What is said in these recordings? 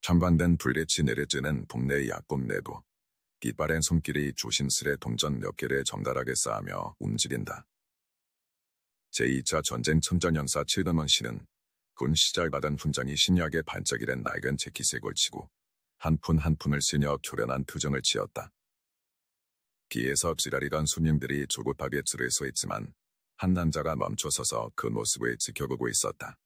천반된 불빛이 내려지는 동네 약국 내부. 깃바랜 손길이 조심스레 동전 몇 개를 정갈하게 쌓으며 움직인다. 제2차 전쟁 천전영사 칠더먼 씨는 군 시절받은 훈장이 신기하게 반짝이는 낡은 재킷에 걸치고 한 푼 한 푼을 쓰며 교련한 표정을 지었다. 뒤에서 지라리던 손님들이 조급하게 줄을 서 있지만 한 남자가 멈춰서서 그 모습을 지켜보고 있었다.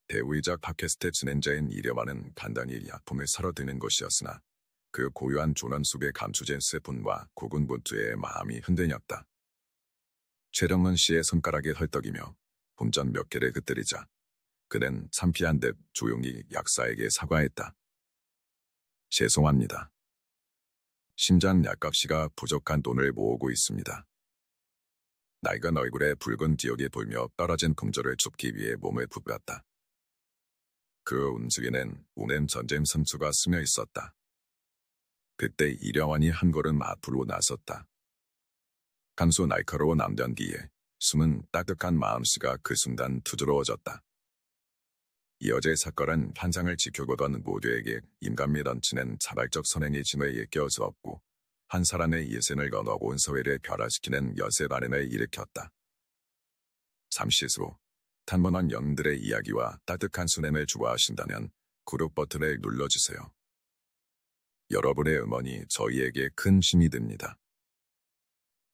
대우이자 팟캐스트 진행자인 이려만은 간단히 약품을 사러 드는 것이었으나 그 고유한 존엄 속에 감추진 슬픔과 고군 분투의 마음이 흔들렸다. 최정은 씨의 손가락이 헐떡이며 본전 몇 개를 흩뜨리자 그는 창피한 듯 조용히 약사에게 사과했다. 죄송합니다. 심장 약값이가 부족한 돈을 모으고 있습니다. 낡은 얼굴에 붉은 기억이 돌며 떨어진 금조를 줍기 위해 몸을 부었다. 그 움직이는 우는 전쟁 선수가 스며 있었다. 그때 이령환이 한 걸음 앞으로 나섰다. 간수 날카로운 암전기에 숨은 따뜻한 마음씨가 그 순간 두드러워졌다. 이 어제 사건은 환상을 지켜보던 모두에게 인간미 넘치는 자발적 선행의 짐을 일깨워주었고 한 사람의 일생을 건너 온 사회를 변화시키는 열세 발현을 일으켰다. 잠시 후 탄번한 영웅들의 이야기와 따뜻한 수냄을 좋아하신다면 구독 버튼을 눌러주세요. 여러분의 응원이 저희에게 큰 힘이 됩니다.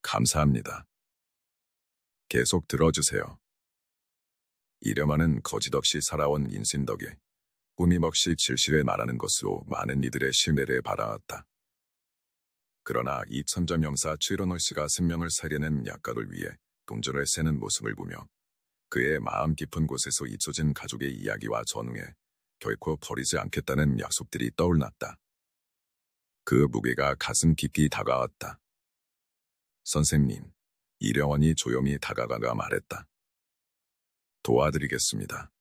감사합니다. 계속 들어주세요. 이려만은 거짓없이 살아온 인생 덕에 꾸밈없이 진실을 말하는 것으로 많은 이들의 신뢰를 받아왔다. 그러나 이 천전영사 최런월 씨가 생명을 살리는 약값을 위해 동전을 세는 모습을 보며 그의 마음 깊은 곳에서 잊혀진 가족의 이야기와 전후에 결코 버리지 않겠다는 약속들이 떠올랐다. 그 무게가 가슴 깊이 다가왔다. 선생님, 이령원이 조용히 다가가가 말했다. 도와드리겠습니다.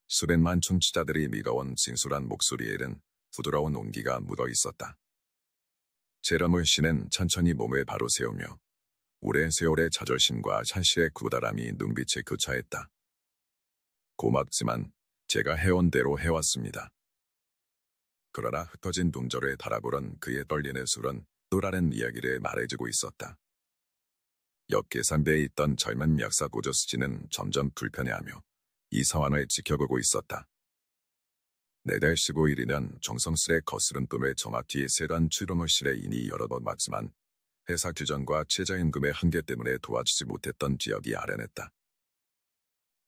수백만 청취자들이 미가온 진솔한 목소리에는 부드러운 온기가 묻어 있었다. 최런월 씨는 천천히 몸을 바로 세우며 오랜 세월의 자존심과 찬시의 굳건함이 눈빛에 교차했다. 고맙지만 제가 해온 대로 해왔습니다. 그러나 흩어진 동절을 달아보던 그의 떨리는 술은 또 다른 이야기를 말해주고 있었다. 옆 계산대에 있던 젊은 약사 고저스지는 점점 불편해하며 이 상황을 지켜보고 있었다. 4달 15일이면 정성스레 거스른 꿈을 정확히 세단 출근호실에 이니 여러 번 왔지만 회사 규정과 최저임금의 한계 때문에 도와주지 못했던 지역이 아련했다.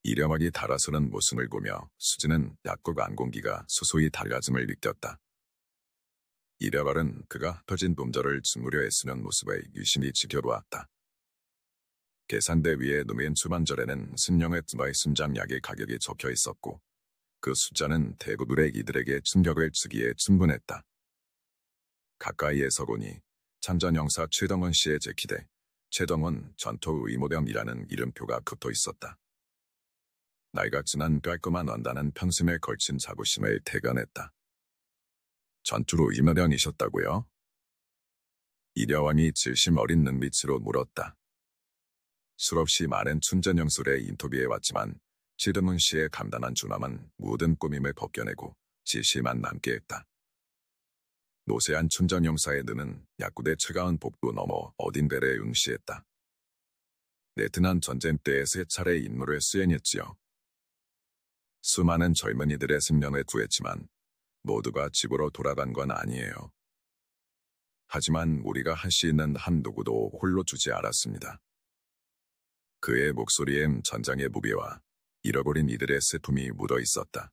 이령학이 달아서는 모습을 보며 수지는 약국 안공기가 소소히 달라짐을 느꼈다. 이려발은 그가 터진 동절을 주무려 애쓰는 모습을 유심히 지켜보았다. 계산대 위에 누민 수반절에는 신령의 두바이 심장약의 가격이 적혀 있었고 그 숫자는 대부분의 이들에게 충격을 주기에 충분했다. 가까이에서 보니 참전영사 최동원 씨의 재킷에 최동원 전투의무병이라는 이름표가 붙어 있었다. 나이가 지난 깔끔한 원단은 평심에 걸친 자부심을 대변했다. 전투로 의무병이셨다고요? 이려왕이 질심 어린 눈빛으로 물었다. 수없이 많은 춘전영술에 인터뷰해 왔지만 최동원 씨의 간단한 준함은 모든 꾸밈을 벗겨내고 지시만 남게 했다. 노세한 춘전영사의 눈은 약국의 차가운 복도 넘어 어딘가에 응시했다. 베트남 전쟁 때에 3차례 임무를 수행했지요. 수많은 젊은이들의 생명을 구했지만 모두가 집으로 돌아간 건 아니에요. 하지만 우리가 할 수 있는 한 누구도 홀로 주지 않았습니다. 그의 목소리엔 전장의 무게와 잃어버린 이들의 슬픔이 묻어 있었다.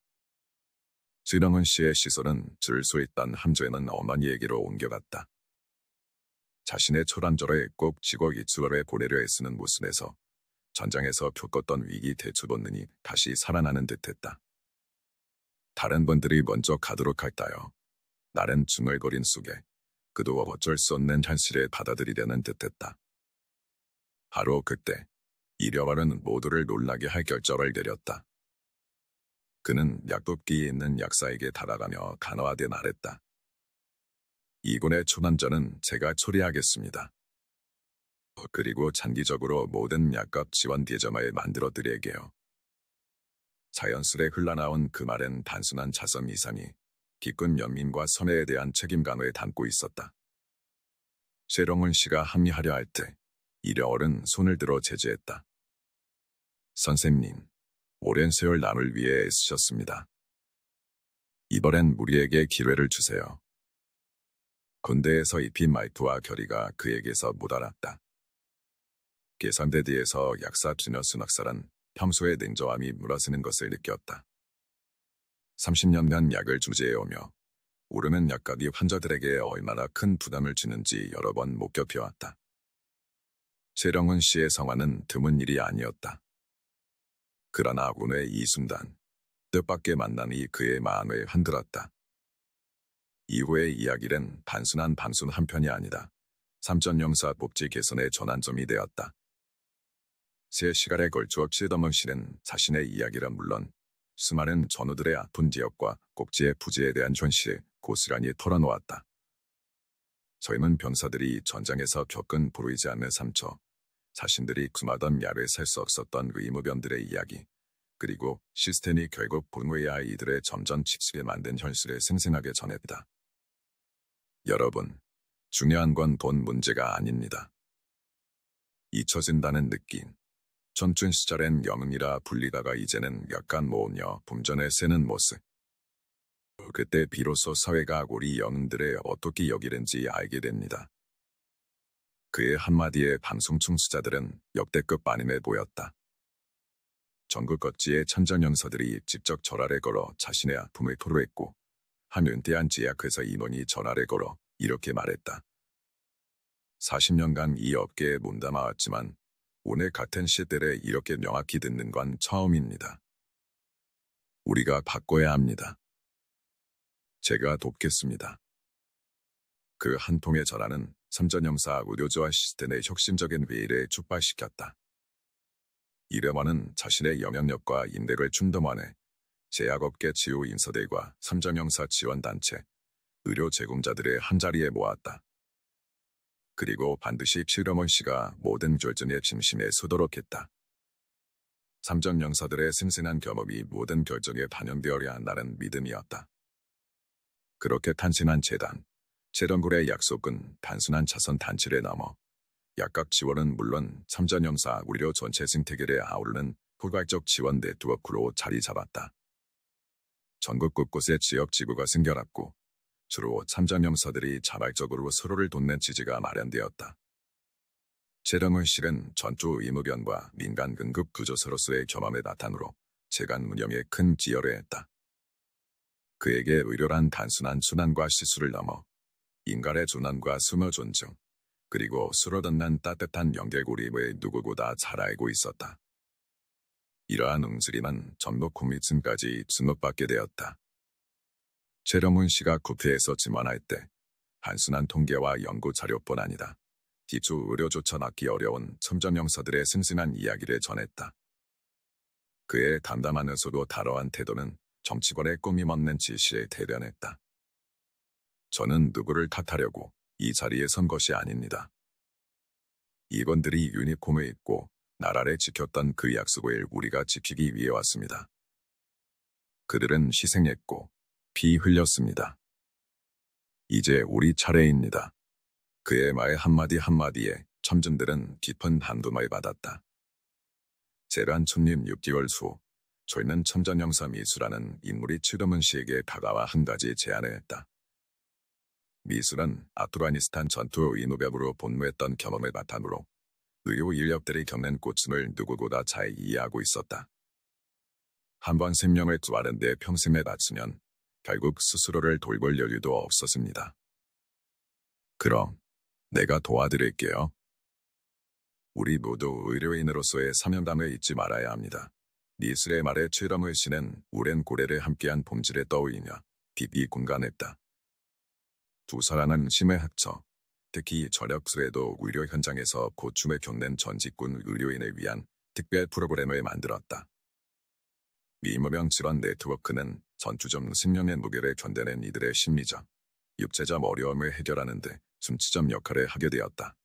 지렁은 씨의 시선은 줄 수 있던 함조에는 어머니에게로 옮겨갔다. 자신의 초란절에 꼭 쥐고 이추월에 고래려 애쓰는 모습에서 전장에서 겪었던 위기 대처 본능이 다시 살아나는 듯했다. 다른 분들이 먼저 가도록 할까요? 나는 중얼거린 속에 그도 어쩔 수 없는 현실을 받아들이려는 듯했다. 바로 그때 이려발은 모두를 놀라게 할 결정을 내렸다. 그는 약국기에 있는 약사에게 다가가며 간화하게 말했다. 이군의 초난전은 제가 처리하겠습니다. 그리고 장기적으로 모든 약값 지원 계좌를 만들어 드릴게요. 자연스레 흘러나온 그 말엔 단순한 자성 이상이 기끈 연민과 선애에 대한 책임감을 담고 있었다. 셰렁은 씨가 합리하려 할 때 이려얼은 손을 들어 제지했다. 선생님, 오랜 세월 남을 위해 애쓰셨습니다. 이번엔 우리에게 기회를 주세요. 군대에서 입힌 말투와 결의가 그에게서 묻어났다. 계산대 뒤에서 약사 주너스 낙사란 평소의 냉정함이 물어쓰는 것을 느꼈다. 30년간 약을 주재해오며 오르는 약값이 환자들에게 얼마나 큰 부담을 주는지 여러 번 목격해왔다. 최령훈 씨의 성화는 드문 일이 아니었다. 그러나 오늘 이 순간 뜻밖의 만남이 그의 마음을 흔들었다. 이후의 이야기는 단순한 방송 한 편이 아니다. 삼전영사 복지 개선의 전환점이 되었다. 세 시간에 걸쳐 최덕문 씨는 자신의 이야기라 물론 수많은 전우들의 아픈 지역과 꼭지의 부지에 대한 현실을 고스란히 털어놓았다. 젊은 병사들이 전장에서 겪은 보이지 않는 상처, 자신들이 금하던 약을 살 수 없었던 의무병들의 이야기, 그리고 시스템이 결국 분노해야 할 이들의 점점 지치게 만든 현실을 생생하게 전했다. 여러분, 중요한 건 돈 문제가 아닙니다. 잊혀진다는 느낌. 청춘 시절엔 영웅이라 불리다가 이제는 약간 모으며 분전을 세는 모습. 그때 비로소 사회가 우리 영웅들을 어떻게 여기는지 알게 됩니다. 그의 한마디에 방송 청취자들은 역대급 반응을 보였다. 전국各지의 천정영사들이 직접 전화를 걸어 자신의 아픔을 토로했고 한 은퇴한 제약회사 임원이 전화를 걸어 이렇게 말했다. 40년간 이 업계에 몸담아왔지만 오늘 같은 시대를 이렇게 명확히 듣는 건 처음입니다. 우리가 바꿔야 합니다. 제가 돕겠습니다. 그 한 통의 전화는 삼전영사 의료조화 시스템의 혁신적인 회의를 촉발시켰다. 이래만은 자신의 영향력과 인맥을 충동하네 제약업계 지우 인사들과 삼전영사 지원단체, 의료 제공자들의 한자리에 모았다. 그리고 반드시 최덕문 씨가 모든 결정의 중심에 서도록 했다. 삼전영사들의 생생한 경험이 모든 결정에 반영되어야 한다는 믿음이었다. 그렇게 탄생한 재단, 재련굴의 약속은 단순한 자선 단체를 넘어 약값 지원은 물론 삼전영사 의료 전체 생태계를 아우르는 포괄적 지원 네트워크로 자리 잡았다. 전국 곳곳에 지역 지구가 생겨났고 주로 삼전영사들이 자발적으로 서로를 돕는 지지가 마련되었다. 최덕문 씨는 전투 의무병과 민간 응급 구조사로서의 경험을 바탕으로 재간 운영에 큰 기여를 했다. 그에게 의료란 단순한 순환과 시술을 넘어 인간의 준환과 숨어 존중, 그리고 서로 닿는 따뜻한 연결고리임을 누구보다 잘 알고 있었다. 이러한 응수리만 전국 국민층까지 주목받게 되었다. 최덕문 씨가 구피에서 증언할 때 단순한 통계와 연구 자료뿐 아니다. 기초 의료조차 낳기 어려운 첨정영사들의 생생한 이야기를 전했다. 그의 담담하면서도 다뤄한 태도는 정치권의 꾸밈 없는 지시에 대변했다. 저는 누구를 탓하려고 이 자리에 선 것이 아닙니다. 이건들이 유니폼을 입고 나라를 지켰던 그 약속을 우리가 지키기 위해 왔습니다. 그들은 희생했고 피 흘렸습니다. 이제 우리 차례입니다. 그의 말 한마디 한마디에 첨증들은 깊은 한숨을 받았다. 재란 춘립 6개월 후 저희는 첨전영사 미수라는 인물이 최덕문 씨에게 다가와 한 가지 제안을 했다. 미수는 아프가니스탄 전투 의무병으로 복무했던 경험을 바탕으로 의료 인력들이 겪는 고충을 누구보다 잘 이해하고 있었다. 한 번 생명을 구하는 데 평생을 바치면 결국 스스로를 돌볼 여유도 없었습니다. 그럼 내가 도와드릴게요. 우리 모두 의료인으로서의 사명감을 잊지 말아야 합니다. 미술의 말에 최덕문 씨는 오랜 고래를 함께한 본질에 떠올리며 깊이 공감했다. 두 사람은 힘을 합쳐 특히 저력수에도 의료 현장에서 고충을 겪는 전직군 의료인을 위한 특별 프로그램을 만들었다. 의무병 지원 네트워크는 전투적 생명의 무게를 견뎌낸 이들의 심리적, 육체적 어려움을 해결하는 데 중추적 역할을 하게 되었다.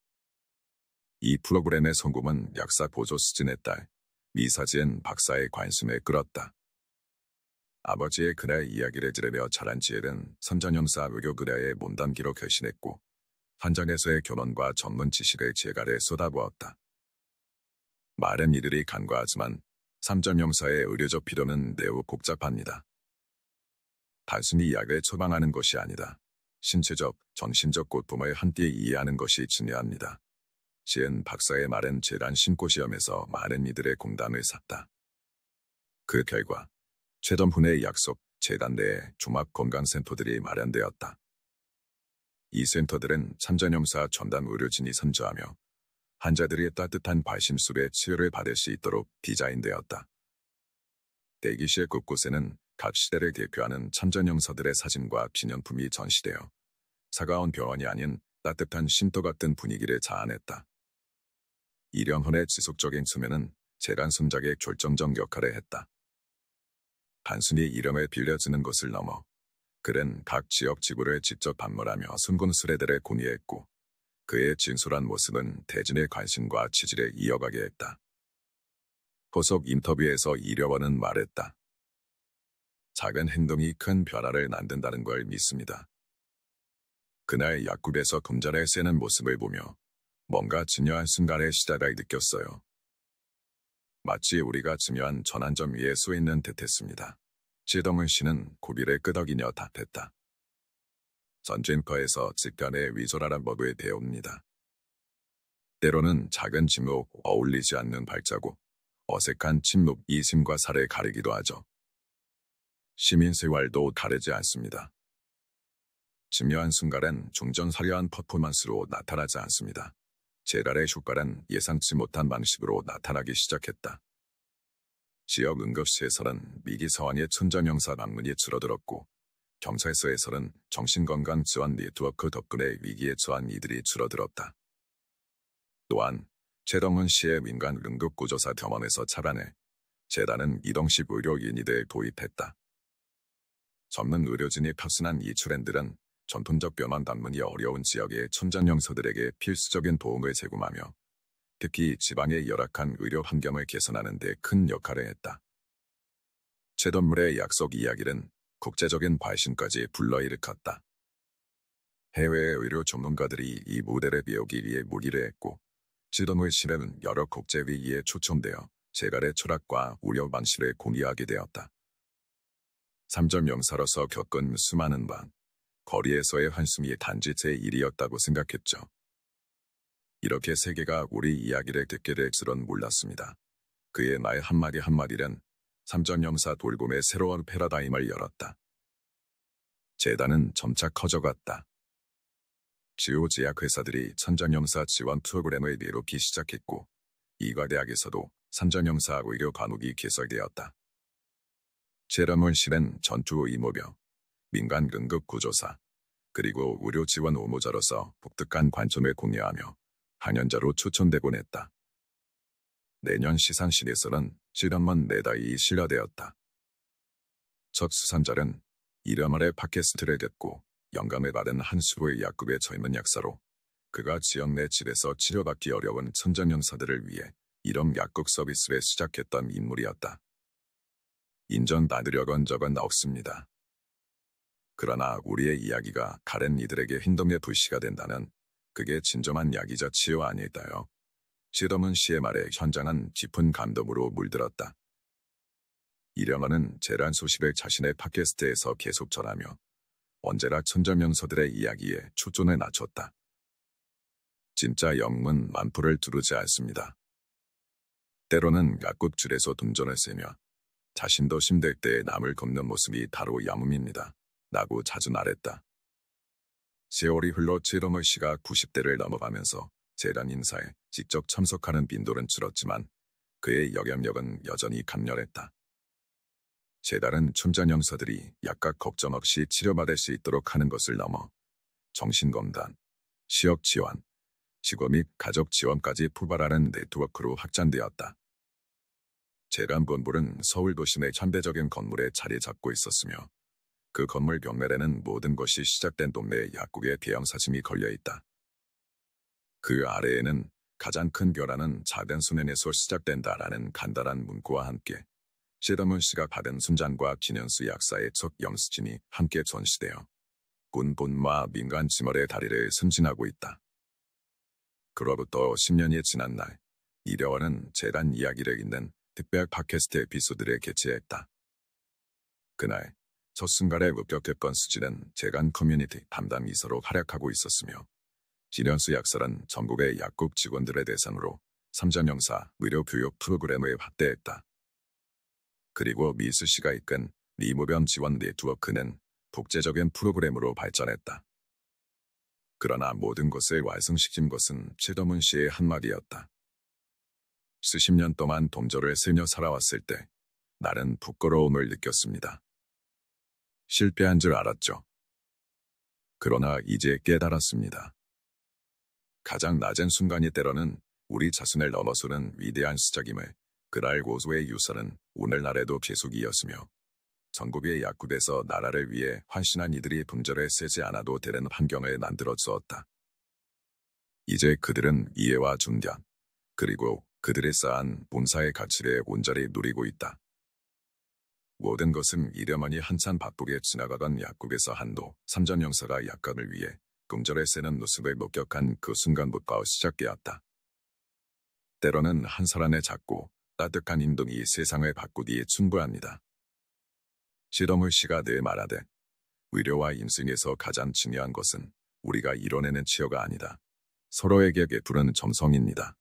이 프로그램의 성공은 약사 보조 수진의 딸, 미사지엔 박사의 관심을 끌었다. 아버지의 그날 이야기를 들으며 자란 지엘은 선전영사 의료그라에 몸담기로 결심했고 현장에서의 교론과 전문 지식을 제갈에 쏟아부었다. 많은 이들이 간과하지만 삼전영사의 의료적 필요는 매우 복잡합니다. 단순히 약을 처방하는 것이 아니다. 신체적, 정신적 고통을 함께 이해하는 것이 중요합니다. 지은 박사의 말은 재단 신고시험에서 많은 이들의 공감을 샀다. 그 결과 최덤훈의 약속 재단 내에 종합건강센터들이 마련되었다. 이 센터들은 참전용사 전담 의료진이 선주하며 환자들이 따뜻한 발심술의 치료를 받을 수 있도록 디자인되었다. 대기실 곳곳에는 각 시대를 대표하는 참전용사들의 사진과 기념품이 전시되어 차가운 병원이 아닌 따뜻한 쉼터 같은 분위기를 자아냈다. 이령헌의 지속적인 수면은 재단 순작의 결정적 역할을 했다. 단순히 이름을 빌려주는 것을 넘어 그는 각 지역 지구를 직접 방문하며 순군 수레들을 공유했고 그의 진솔한 모습은 대진의 관심과 지지를 이어가게 했다. 후속 인터뷰에서 이령헌은 말했다. 작은 행동이 큰 변화를 만든다는 걸 믿습니다. 그날 약국에서 금전을 세는 모습을 보며 뭔가 중요한 순간의 시작을 느꼈어요. 마치 우리가 중요한 전환점 위에 서 있는 듯했습니다. 지덩은 씨는 고비를 끄덕이며 답했다. 전쟁터에서 직간의 위조라는 법을 배웁니다. 때로는 작은 침묵, 어울리지 않는 발자국, 어색한 침묵이 심과 살을 가리기도 하죠. 시민생활도 다르지 않습니다. 중요한 순간은 중전사려한 퍼포먼스로 나타나지 않습니다. 재갈의 효과는 예상치 못한 방식으로 나타나기 시작했다. 지역 응급실에서는 위기 상황의 천전영사 방문이 줄어들었고 경찰서에서는 정신건강 지원 네트워크 덕분에 위기에 처한 이들이 줄어들었다. 또한 최덕문 씨의 민간 응급구조사 병원에서 차관해 재단은 이동식 의료인이들 도입했다. 전문 의료진이 탑승한 이 트렌드는 전통적 병원 방문이 어려운 지역의 천전영사들에게 필수적인 도움을 제공하며 특히 지방의 열악한 의료 환경을 개선하는 데 큰 역할을 했다. 최덕문의 약속 이야기는 국제적인 발신까지 불러일으켰다. 해외의 의료 전문가들이 이 무대를 배우기 위해 무기를 했고 최덕문 씨는 여러 국제회의에 초청되어 재갈의 철학과 의료 방식을 공유하게 되었다. 삼전영사로서 겪은 수많은 밤, 거리에서의 한숨이 단지 제 일이었다고 생각했죠. 이렇게 세계가 우리 이야기를 듣게 될 줄은 몰랐습니다. 그의 말 한마디 한마디는 삼전영사 돌봄의 새로운 패러다임을 열었다. 재단은 점차 커져갔다. 주요 제약회사들이 삼전영사 지원 프로그램을 내놓기 시작했고 이과대학에서도 삼전영사 의료 과목이 개설되었다. 최덕문 씨는 전투 의무병, 민간 응급구조사, 그리고 의료 지원 의무자로서 독특한 관점을 공유하며 한연자로 추천되곤 했다. 내년 시상식에서는 최덕문 메달이 실려되었다. 첫 수상자는 이름아래 팟캐스트를 듣고 영감을 받은 한수의 약국의 젊은 약사로 그가 지역 내 질에서 치료받기 어려운 천전영사들을 위해 이런 약국 서비스를 시작했던 인물이었다. 인정받으려던 적은 없습니다. 그러나 우리의 이야기가 다른 이들에게 힘듦의 불씨가 된다면 그게 진정한 약이자 치유 아닐까요? 최덕문 씨의 말에 현장은 깊은 감동으로 물들었다. 이령헌은 재난 소식을 자신의 팟캐스트에서 계속 전하며 언제나 천전명서들의 이야기에 초점을 맞췄다. 진짜 영문 만포를 두르지 않습니다. 때로는 약국줄에서 동전을 쓰며 자신도 힘들 때 남을 걷는 모습이 바로 영웅입니다. 라고 자주 말했다. 세월이 흘러 최덕문 씨가 90대를 넘어가면서 재단 인사에 직접 참석하는 빈도는 줄었지만 그의 영향력은 여전히 강렬했다. 재단은 천전영사들이 약각 걱정 없이 치료받을 수 있도록 하는 것을 넘어 정신건강, 시력 지원, 직업 및 가족 지원까지 포괄하는 네트워크로 확장되었다. 재단 본부는 서울 도심의 현대적인 건물에 자리 잡고 있었으며 그 건물 벽면에는 모든 것이 시작된 동네 약국의 대형 사진이 걸려있다. 그 아래에는 가장 큰 변화는 작은 수면에서 시작된다라는 간단한 문구와 함께 시더문 씨가 받은 순잔과 진현수 약사의 첫 영수증이 함께 전시되어 군 본마 민간 지머의 다리를 승진하고 있다. 그로부터 10년이 지난 날, 이려원은 재단 이야기를 잇는 특별 팟캐스트 에피소드를 개최했다. 그날, 첫 순간에 목격했던 수지는 재간 커뮤니티 담당 이사로 활약하고 있었으며, 진현수 약사는 전국의 약국 직원들의 대상으로 3전영사 의료 교육 프로그램을 확대했다. 그리고 미수 씨가 이끈 리모병 지원 네트워크는 독재적인 프로그램으로 발전했다. 그러나 모든 것을 완성시킨 것은 최더문 씨의 한마디였다. 수십 년 동안 동조를 스며 살아왔을 때 나는 부끄러움을 느꼈습니다. 실패한 줄 알았죠. 그러나 이제 깨달았습니다. 가장 낮은 순간이 때로는 우리 자신을 넘어서는 위대한 시작임을 그날 고소의 유서는 오늘날에도 계속 이었으며 전국의 약국에서 나라를 위해 헌신한 이들이 분절에 쓰지 않아도 되는 환경을 만들어 주었다. 이제 그들은 이해와 존경, 그리고 그들이 쌓은 봉사의 가치를 온전히 누리고 있다. 모든 것은 이려만이 한참 바쁘게 지나가던 약국에서 한도 3전영사가 약간을 위해 금절에 쓰는 모습을 목격한 그 순간부터 시작되었다. 때로는 한 사람의 작고 따뜻한 행동이 세상을 바꾸기에 충분합니다. 시더물 씨가 늘 말하되 의료와 인생에서 가장 중요한 것은 우리가 이뤄내는 치여가 아니다. 서로에게 베푸는 정성입니다.